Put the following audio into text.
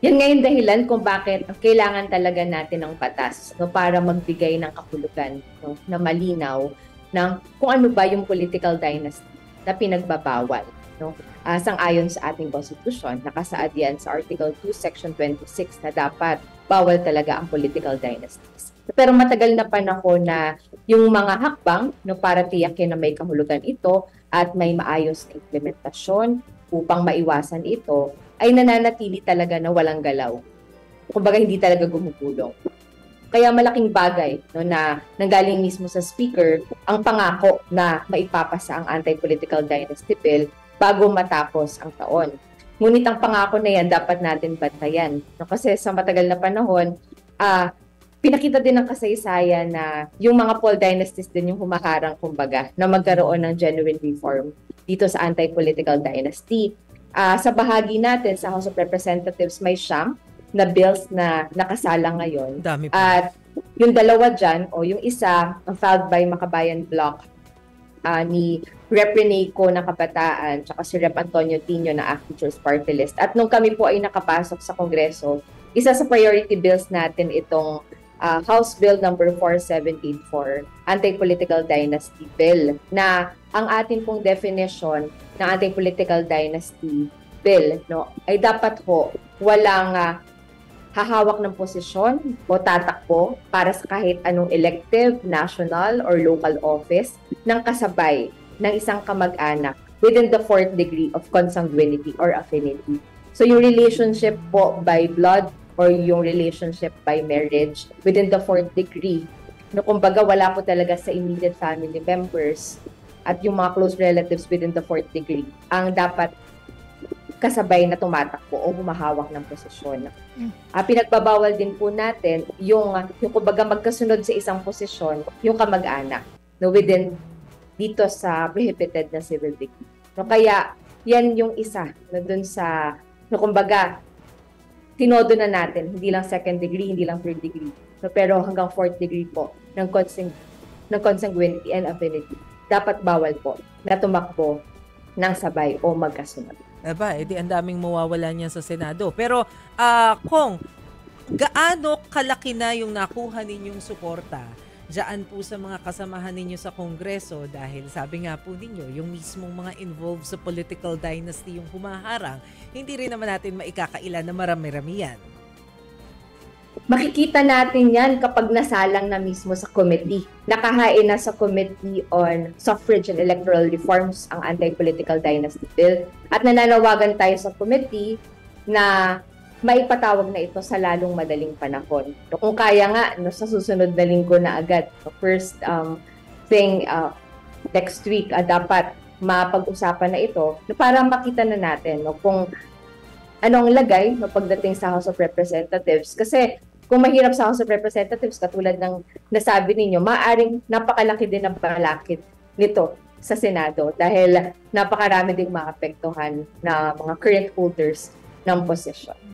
Yan nga yung dahilan kung bakit kailangan talaga natin ng batas, no, para magbigay ng kahulugan, no, na malinaw ng kung ano ba yung political dynasty na pinagbabawal. No? Sang-ayon sa ating konstitusyon, nakasaad yan sa Article 2, Section 26 na dapat bawal talaga ang political dynasties. Pero matagal na panahon na yung mga hakbang, no, para tiyakin na may kahulugan ito at may maayos na implementasyon upang maiwasan ito, ay nananatili talaga na walang galaw. Kumbaga hindi talaga gumugulong. Kaya malaking bagay, no, na nanggaling mismo sa speaker ang pangako na maipapasa ang anti-political dynasty bill bago matapos ang taon. Ngunit ang pangako na yan dapat natin bantayan. No, kasi sa matagal na panahon, pinakita din ng kasaysayan na yung mga Paul dynasties din yung humaharang, kumbaga, na magkaroon ng genuine reform dito sa anti-political dynasty. Sa bahagi natin sa House of Representatives, may siyam na bills na nakasalang ngayon. Dami po. At yung dalawa dyan, o yung isa, ang filed by Makabayan Bloc ni Rep. Reneco na Kabataan, tsaka si Rep. Antonio Tino na Actors Party List. At nung kami po ay nakapasok sa Kongreso, isa sa priority bills natin itong House Bill number 4784, Anti-Political Dynasty Bill, na ang atin pong definition ng Anti-Political Dynasty Bill, no, ay dapat ho walang hahawak ng posisyon o tatakbo para sa kahit anong elective, national, or local office ng kasabay ng isang kamag-anak within the fourth degree of consanguinity or affinity. So yung relationship po by blood or yung relationship by marriage within the fourth degree, no, kumbaga wala po talaga sa immediate family members at yung mga close relatives within the fourth degree ang dapat kasabay na tumatakbo o humahawak ng posisyon. Pinagbabawal din po natin yung kumbaga magkasunod sa isang posisyon, yung kamag-anak, no, within dito sa prohibited na civil degree. No, kaya yan yung isa na dun sa, no, kumbaga, tinodo na natin, hindi lang second degree, hindi lang third degree, no, pero hanggang fourth degree po ng consanguinity and affinity. Dapat bawal po na tumakbo ng sabay o magkasunod. Aba, edi ang daming mawawala niyan sa Senado. Pero, Kong, gaano kalaki na yung nakuha ninyong suporta diyan po sa mga kasamahan ninyo sa Kongreso? Dahil sabi nga po ninyo, yung mismong mga involved sa political dynasty yung humaharang, hindi rin naman natin maikakailan na marami-rami yan. Makikita natin yan kapag nasalang na mismo sa committee. Nakahain na sa Committee on Suffrage and Electoral Reforms ang Anti-Political Dynasty Bill. At nananawagan tayo sa committee na maipatawag na ito sa lalong madaling panahon. So, kung kaya nga, no, sa susunod na linggo na agad, first thing next week, dapat mapag-usapan na ito, no, para makita na natin, no, kung anong lagay, no, pagdating sa House of Representatives. Kasi kung mahirap sa House of Representatives, katulad ng nasabi ninyo, maaaring napakalaki din ang balakid nito sa Senado dahil napakarami ding maapektuhan na mga current holders ng posisyon.